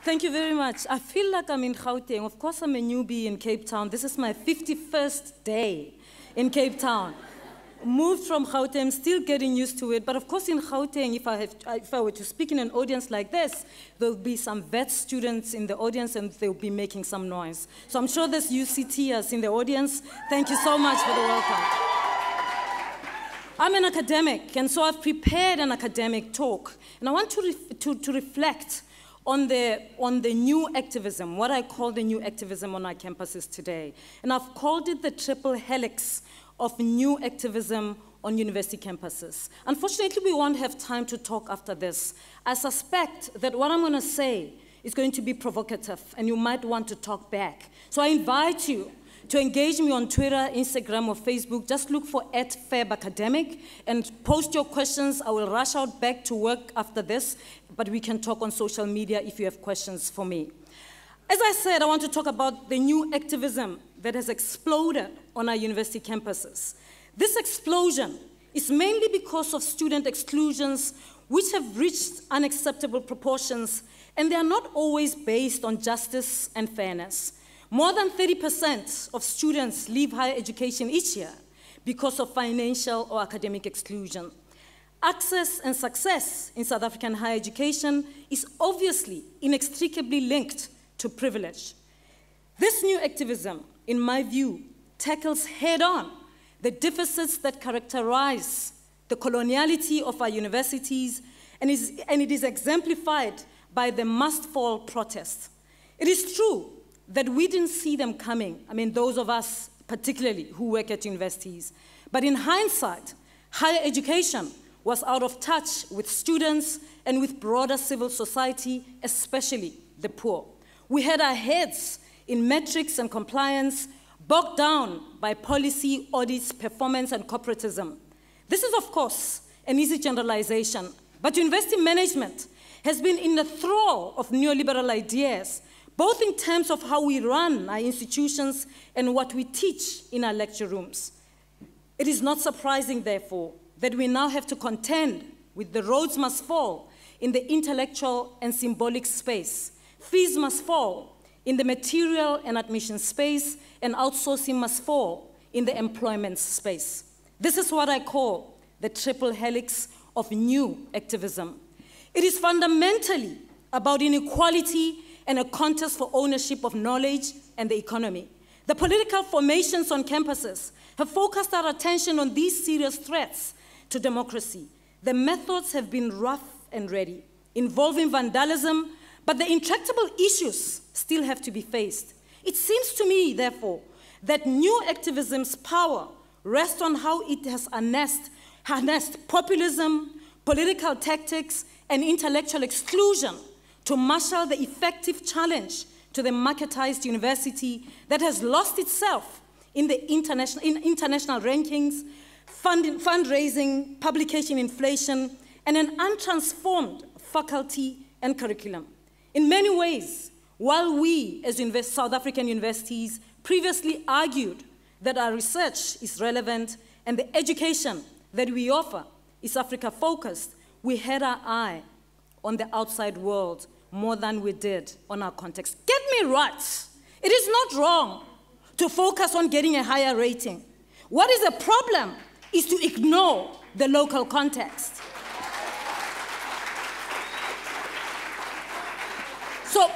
Thank you very much. I feel like I'm in Gauteng. Of course, I'm a newbie in Cape Town. This is my 51st day in Cape Town. Moved from Gauteng, still getting used to it. But of course, in Gauteng, if I were to speak in an audience like this, there'll be some vet students in the audience and they'll be making some noise. So I'm sure there's UCTers in the audience. Thank you so much for the welcome. I'm an academic, and so I've prepared an academic talk. And I want to reflect on the new activism, what I call the new activism on our campuses today. And I've called it the triple helix of new activism on university campuses. Unfortunately, we won't have time to talk after this. I suspect that what I'm going to say is going to be provocative, and you might want to talk back. So I invite you to engage me on Twitter, Instagram, or Facebook. Just look for @FabAcademic and post your questions. I will rush out back to work after this, but we can talk on social media if you have questions for me. As I said, I want to talk about the new activism that has exploded on our university campuses. This explosion is mainly because of student exclusions, which have reached unacceptable proportions, and they are not always based on justice and fairness. More than 30% of students leave higher education each year because of financial or academic exclusion. Access and success in South African higher education is obviously inextricably linked to privilege. This new activism, in my view, tackles head-on the deficits that characterize the coloniality of our universities, and it is exemplified by the must-fall protests. It is true that we didn't see them coming, I mean, those of us particularly who work at universities. But in hindsight, higher education was out of touch with students and with broader civil society, especially the poor. We had our heads in metrics and compliance, bogged down by policy, audits, performance, and corporatism. This is, of course, an easy generalization, but university management has been in the thrall of neoliberal ideas, both in terms of how we run our institutions and what we teach in our lecture rooms. It is not surprising, therefore, that we now have to contend with the roads must fall in the intellectual and symbolic space. Fees must fall in the material and admission space, and outsourcing must fall in the employment space. This is what I call the triple helix of new activism. It is fundamentally about inequality and a contest for ownership of knowledge and the economy. The political formations on campuses have focused our attention on these serious threats to democracy. The methods have been rough and ready, involving vandalism, but the intractable issues still have to be faced. It seems to me, therefore, that new activism's power rests on how it has harnessed populism, political tactics, and intellectual exclusion to marshal the effective challenge to the marketized university that has lost itself in the international rankings, fundraising, publication inflation, and an untransformed faculty and curriculum. In many ways, while we as South African universities previously argued that our research is relevant and the education that we offer is Africa-focused, we had our eye on the outside world more than we did on our context. Get me right. It is not wrong to focus on getting a higher rating. What is a problem is to ignore the local context. So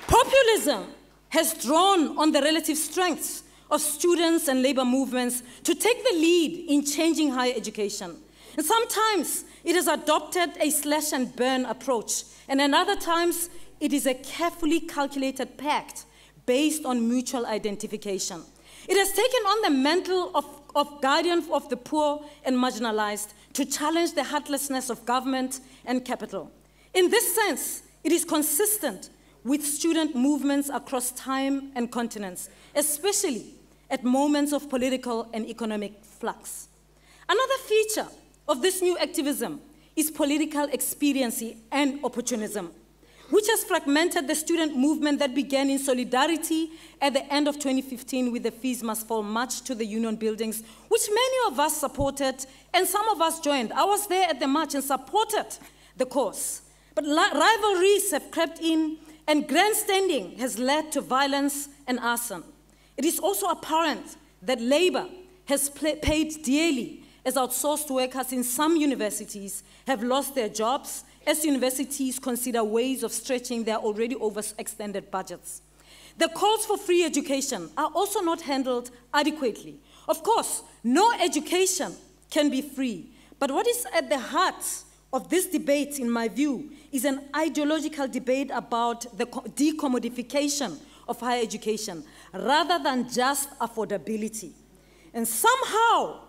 populism has drawn on the relative strengths of students and labor movements to take the lead in changing higher education. And sometimes it has adopted a slash and burn approach, and in other times it is a carefully calculated pact based on mutual identification. It has taken on the mantle of guardian of the poor and marginalized to challenge the heartlessness of government and capital. In this sense, it is consistent with student movements across time and continents, especially at moments of political and economic flux. Another feature of this new activism is political expediency and opportunism, which has fragmented the student movement that began in solidarity at the end of 2015 with the Fees Must Fall march to the union buildings, which many of us supported and some of us joined. I was there at the march and supported the cause. But rivalries have crept in and grandstanding has led to violence and arson. It is also apparent that labor has paid dearly as outsourced workers in some universities have lost their jobs as universities consider ways of stretching their already overextended budgets. The calls for free education are also not handled adequately. Of course, no education can be free, but what is at the heart of this debate, in my view, is an ideological debate about the decommodification of higher education, rather than just affordability. And somehow,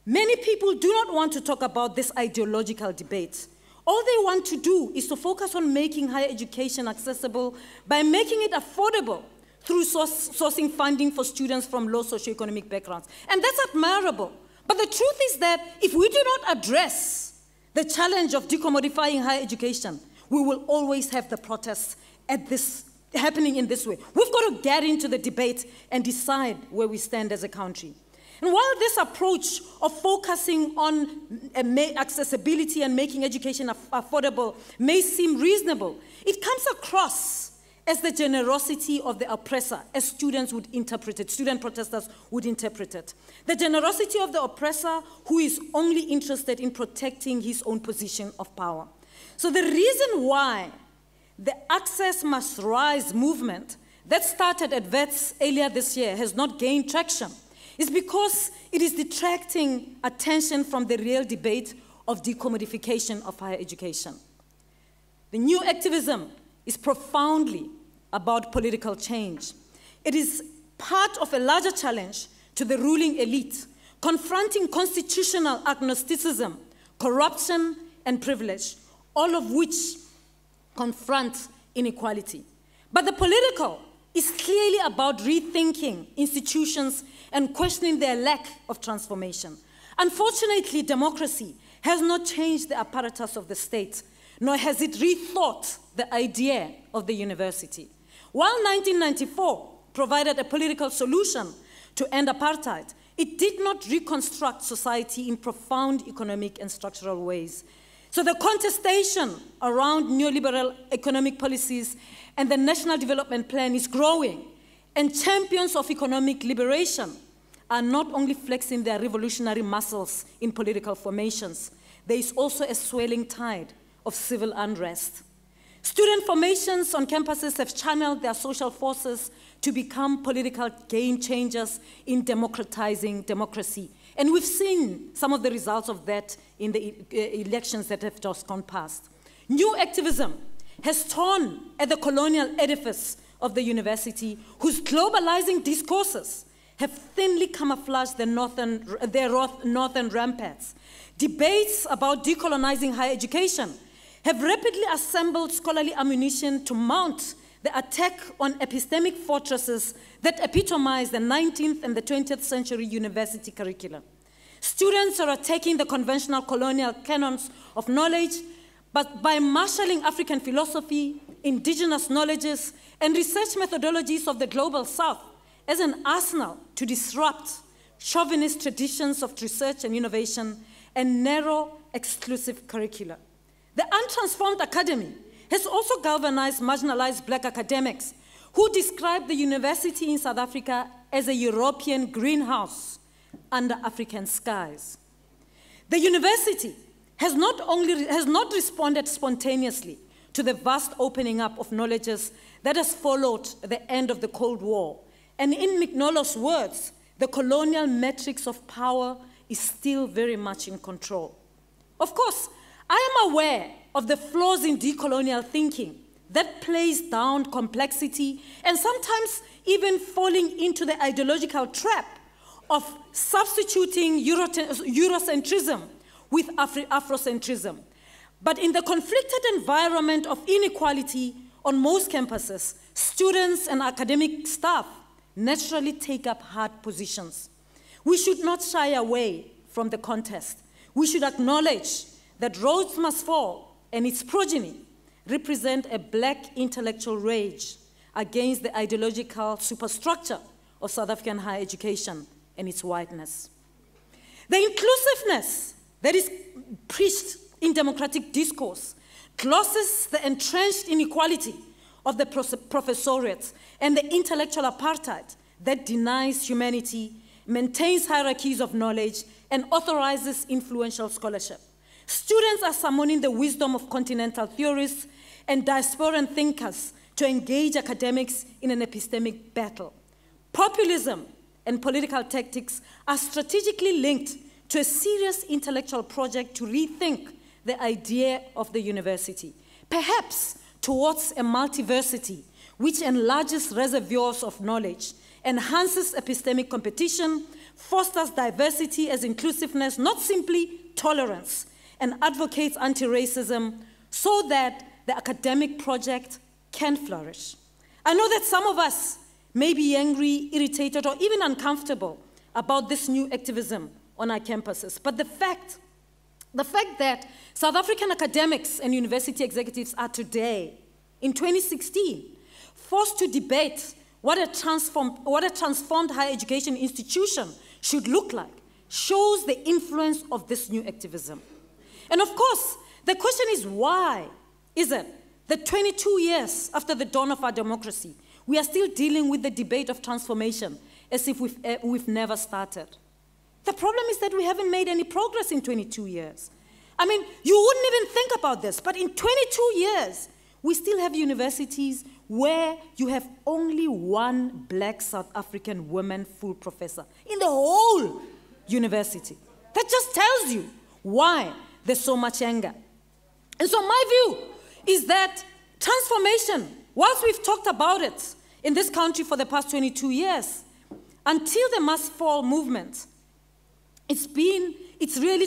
many people do not want to talk about this ideological debate. All they want to do is to focus on making higher education accessible by making it affordable through sourcing funding for students from low socioeconomic backgrounds. And that's admirable. But the truth is that if we do not address the challenge of decommodifying higher education, we will always have the protests happening in this way. We've got to get into the debate and decide where we stand as a country. And while this approach of focusing on accessibility and making education affordable may seem reasonable, it comes across as the generosity of the oppressor, as students would interpret it, student protesters would interpret it. The generosity of the oppressor who is only interested in protecting his own position of power. So the reason why the Access Must Rise movement that started at VETS earlier this year has not gained traction is because it is detracting attention from the real debate of decommodification of higher education. The new activism is profoundly about political change. It is part of a larger challenge to the ruling elite, confronting constitutional agnosticism, corruption, and privilege, all of which confront inequality. But the political is clearly about rethinking institutions and questioning their lack of transformation. Unfortunately, democracy has not changed the apparatus of the state, nor has it rethought the idea of the university. While 1994 provided a political solution to end apartheid, it did not reconstruct society in profound economic and structural ways. So the contestation around neoliberal economic policies and the National Development Plan is growing, and champions of economic liberation are not only flexing their revolutionary muscles in political formations, there is also a swelling tide of civil unrest. Student formations on campuses have channeled their social forces to become political game changers in democratizing democracy. And we've seen some of the results of that in the elections that have just gone past. New activism has torn at the colonial edifice of the university, whose globalizing discourses have thinly camouflaged their northern ramparts. Debates about decolonizing higher education have rapidly assembled scholarly ammunition to mount the attack on epistemic fortresses that epitomize the 19th and the 20th century university curricula. Students are attacking the conventional colonial canons of knowledge, but by marshalling African philosophy, indigenous knowledges, and research methodologies of the global south as an arsenal to disrupt chauvinist traditions of research and innovation and narrow, exclusive curricula. The untransformed academy has also galvanized marginalized black academics who describe the university in South Africa as a European greenhouse under African skies. The university has not responded spontaneously to the vast opening up of knowledges that has followed the end of the Cold War. And in McNullo's words, the colonial matrix of power is still very much in control. Of course, I am aware of the flaws in decolonial thinking that plays down complexity and sometimes even falling into the ideological trap of substituting Eurocentrism with Afrocentrism. But in the conflicted environment of inequality on most campuses, students and academic staff naturally take up hard positions. We should not shy away from the contest. We should acknowledge that Rhodes Must Fall and its progeny represent a black intellectual rage against the ideological superstructure of South African higher education and its whiteness. The inclusiveness that is preached in democratic discourse glosses the entrenched inequality of the professoriate and the intellectual apartheid that denies humanity, maintains hierarchies of knowledge, and authorizes influential scholarship. Students are summoning the wisdom of continental theorists and diasporan thinkers to engage academics in an epistemic battle. Populism and political tactics are strategically linked to a serious intellectual project to rethink the idea of the university, perhaps towards a multiversity which enlarges reservoirs of knowledge, enhances epistemic competition, fosters diversity as inclusiveness, not simply tolerance, and advocates anti-racism so that the academic project can flourish. I know that some of us may be angry, irritated, or even uncomfortable about this new activism on our campuses, but the fact that South African academics and university executives are today, in 2016, forced to debate what a transformed higher education institution should look like shows the influence of this new activism. And of course, the question is why is it that 22 years after the dawn of our democracy, we are still dealing with the debate of transformation as if we've never started? The problem is that we haven't made any progress in 22 years. I mean, you wouldn't even think about this, but in 22 years, we still have universities where you have only one black South African woman full professor in the whole university. That just tells you why there's so much anger. And so my view is that transformation, whilst we've talked about it in this country for the past 22 years, until the mass fall movement,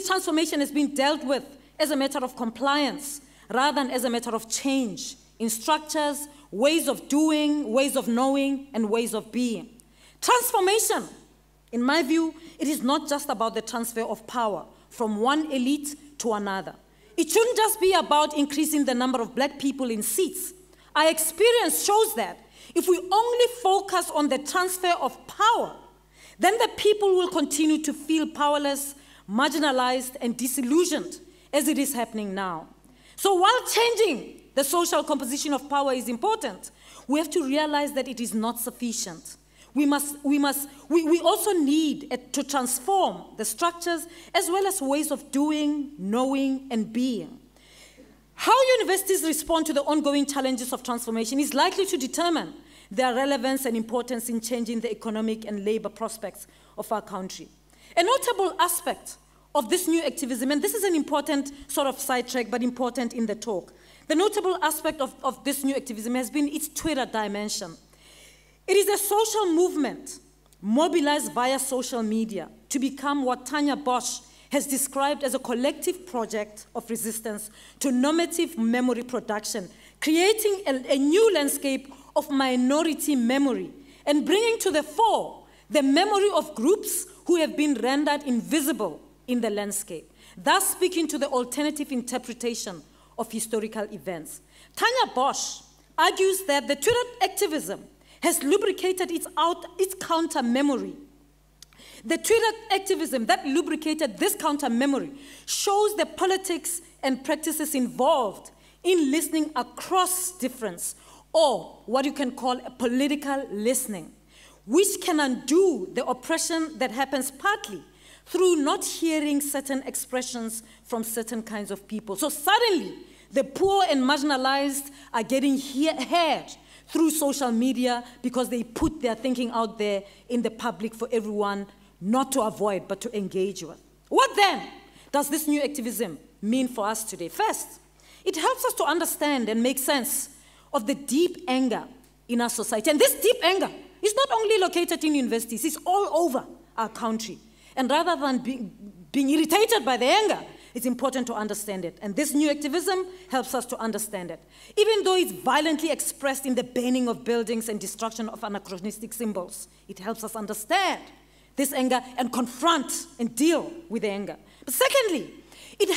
transformation has been dealt with as a matter of compliance rather than as a matter of change in structures, ways of doing, ways of knowing, and ways of being. Transformation, in my view, it is not just about the transfer of power from one elite to another. It shouldn't just be about increasing the number of black people in seats. Our experience shows that if we only focus on the transfer of power, then the people will continue to feel powerless, marginalized, and disillusioned, as it is happening now. So while changing the social composition of power is important, we have to realize that it is not sufficient. We also need to transform the structures as well as ways of doing, knowing, and being. How universities respond to the ongoing challenges of transformation is likely to determine their relevance and importance in changing the economic and labor prospects of our country. A notable aspect of this new activism, and this is an important sort of sidetrack, but important in the talk. The notable aspect of this new activism has been its Twitter dimension. It is a social movement mobilized via social media to become what Tanya Bosch has described as a collective project of resistance to normative memory production, creating a new landscape of minority memory and bringing to the fore the memory of groups who have been rendered invisible in the landscape, thus speaking to the alternative interpretation of historical events. Tanya Bosch argues that the Twitter activism has lubricated its counter-memory. The Twitter activism that lubricated this counter-memory shows the politics and practices involved in listening across difference, or what you can call a political listening, which can undo the oppression that happens partly through not hearing certain expressions from certain kinds of people. So suddenly, the poor and marginalized are getting heard through social media because they put their thinking out there in the public for everyone not to avoid, but to engage with. What then does this new activism mean for us today? First, it helps us to understand and make sense of the deep anger in our society. And this deep anger is not only located in universities, it's all over our country. And rather than being irritated by the anger, it's important to understand it. And this new activism helps us to understand it. Even though it's violently expressed in the burning of buildings and destruction of anachronistic symbols, it helps us understand this anger and confront and deal with the anger. But secondly, it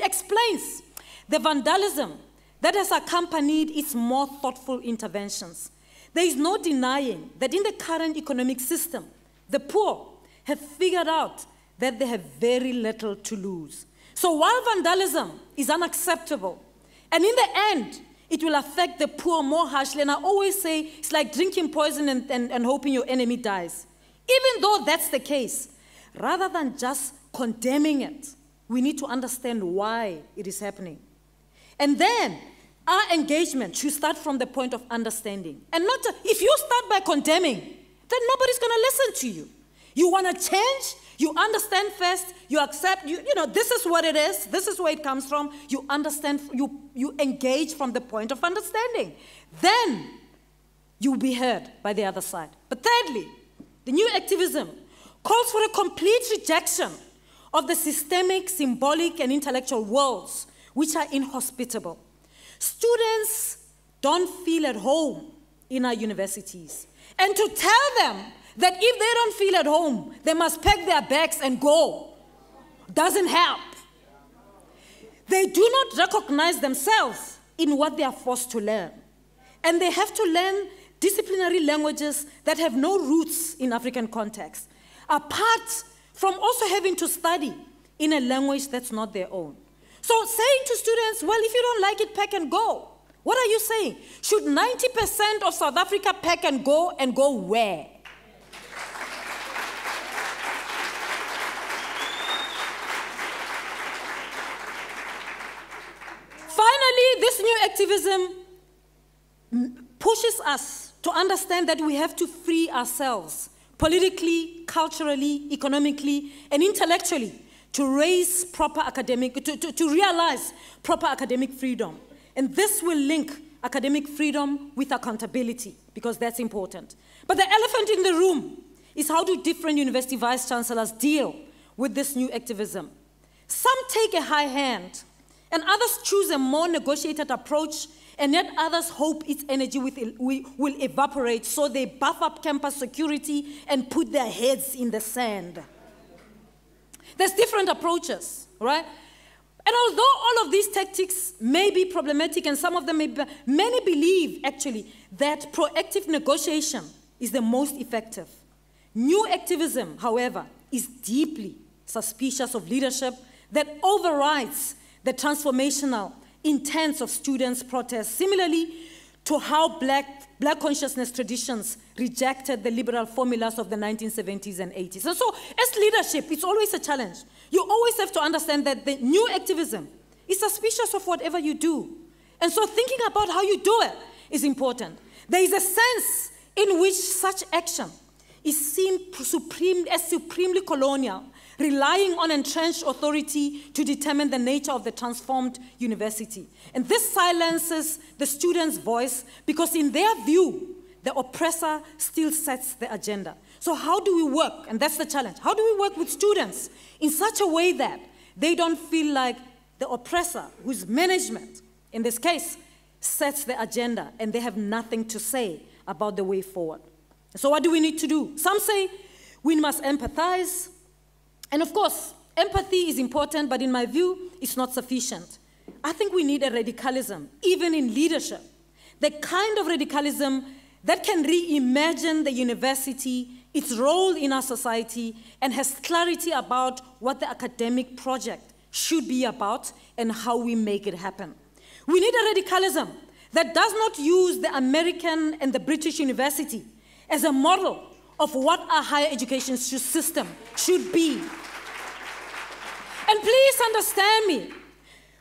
explains the vandalism that has accompanied its more thoughtful interventions. There is no denying that in the current economic system, the poor have figured out that they have very little to lose. So while vandalism is unacceptable, and in the end, it will affect the poor more harshly. And I always say it's like drinking poison and hoping your enemy dies. Even though that's the case, rather than just condemning it, we need to understand why it is happening. And then our engagement should start from the point of understanding. And not if you start by condemning, then nobody's going to listen to you. You want to change, you understand first, you accept, you know, this is what it is, this is where it comes from, you understand, you engage from the point of understanding. Then you'll be heard by the other side. But thirdly, the new activism calls for a complete rejection of the systemic, symbolic, and intellectual worlds which are inhospitable. Students don't feel at home in our universities. And to tell them that if they don't feel at home, they must pack their bags and go, doesn't help. They do not recognize themselves in what they are forced to learn. And they have to learn disciplinary languages that have no roots in African context, apart from also having to study in a language that's not their own. So saying to students, well, if you don't like it, pack and go. What are you saying? Should 90% of South Africa pack and go where? Finally, this new activism pushes us to understand that we have to free ourselves politically, culturally, economically, and intellectually to raise proper academic, to realize proper academic freedom. And this will link academic freedom with accountability, because that's important. But the elephant in the room is how do different university vice-chancellors deal with this new activism? Some take a high hand, and others choose a more negotiated approach, and yet others hope its energy will evaporate, so they buff up campus security and put their heads in the sand. There's different approaches, right? And although all of these tactics may be problematic, and some of them may be, many believe, actually, that proactive negotiation is the most effective. New activism, however, is deeply suspicious of leadership that overrides the transformational intents of students' protests, similarly to how black consciousness traditions rejected the liberal formulas of the 1970s and 80s. And so, as leadership, it's always a challenge. You always have to understand that the new activism is suspicious of whatever you do. And so thinking about how you do it is important. There is a sense in which such action is seen as supremely colonial, relying on entrenched authority to determine the nature of the transformed university. And this silences the students' voice because in their view, the oppressor still sets the agenda. So how do we work? And that's the challenge. How do we work with students in such a way that they don't feel like the oppressor, whose management, in this case, sets the agenda and they have nothing to say about the way forward? So what do we need to do? Some say we must empathize. And of course, empathy is important, but in my view, it's not sufficient. I think we need a radicalism, even in leadership. The kind of radicalism that can reimagine the university, its role in our society, and has clarity about what the academic project should be about and how we make it happen. We need a radicalism that does not use the American and the British university as a model of what our higher education system should be. And please understand me.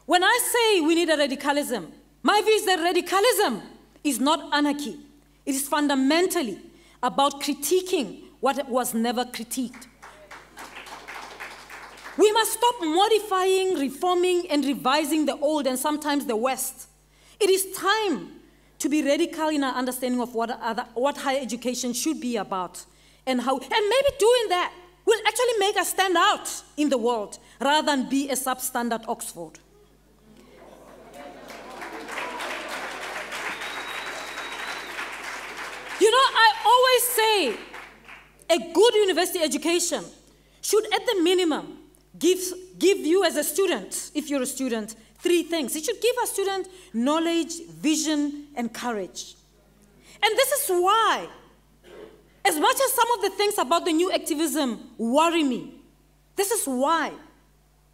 When I say we need a radicalism, my view is that radicalism is not anarchy. It is fundamentally about critiquing what was never critiqued. We must stop modifying, reforming, and revising the old and sometimes the West. It is time to be radical in our understanding of what higher education should be about and how. And maybe doing that will actually make us stand out in the world rather than be a substandard Oxford. You know, I always say a good university education should, at the minimum, give you as a student, if you're a student, 3 things. It should give a student knowledge, vision, and courage. And this is why, as much as some of the things about the new activism worry me, this is why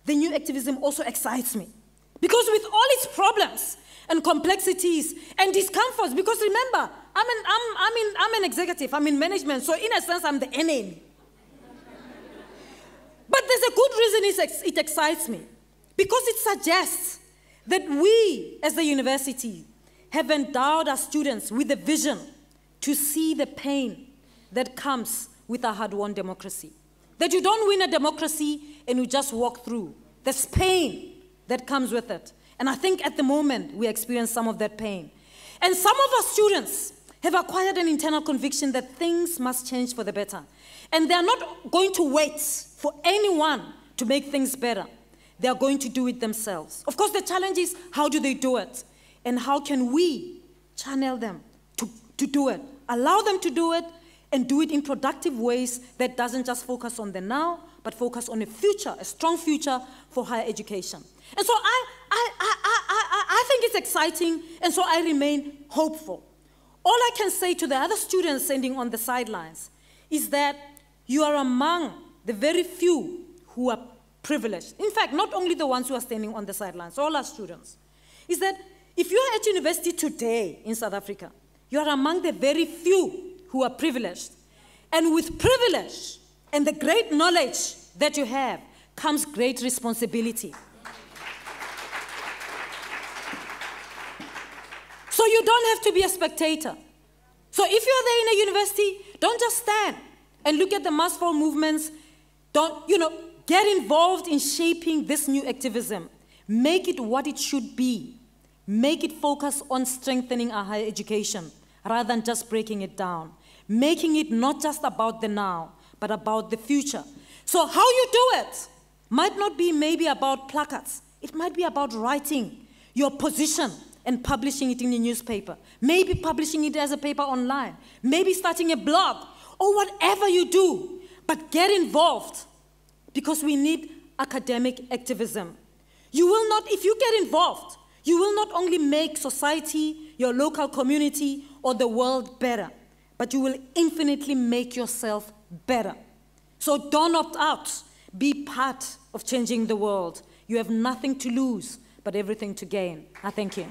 the new activism also excites me. Because with all its problems, and complexities and discomforts. Because remember, I'm an executive, I'm in management, so in a sense, I'm the enemy. But there's a good reason it excites me, because it suggests that we, as the university, have endowed our students with a vision to see the pain that comes with a hard-won democracy. That you don't win a democracy and you just walk through. There's pain that comes with it. And I think at the moment, we experience some of that pain. And some of our students have acquired an internal conviction that things must change for the better. And they're not going to wait for anyone to make things better. They're going to do it themselves. Of course, the challenge is, how do they do it? And how can we channel them to do it? Allow them to do it, and do it in productive ways that doesn't just focus on the now, but focus on a future, a strong future for higher education. And so I think it's exciting, and so I remain hopeful. All I can say to the other students standing on the sidelines is that you are among the very few who are privileged. In fact, not only the ones who are standing on the sidelines, all our students. Is that if you are at university today in South Africa, you are among the very few who are privileged. And with privilege and the great knowledge that you have comes great responsibility. So you don't have to be a spectator. So if you're there in a university, don't just stand and look at the mass fall movements. Don't, get involved in shaping this new activism. Make it what it should be. Make it focus on strengthening our higher education rather than just breaking it down. Making it not just about the now, but about the future. So how you do it might not be maybe about placards. It might be about writing your position and publishing it in a newspaper. Maybe publishing it as a paper online. Maybe starting a blog, or whatever you do. But get involved, because we need academic activism. You will not, if you get involved, you will not only make society, your local community, or the world better, but you will infinitely make yourself better. So don't opt out. Be part of changing the world. You have nothing to lose, but everything to gain. I thank you.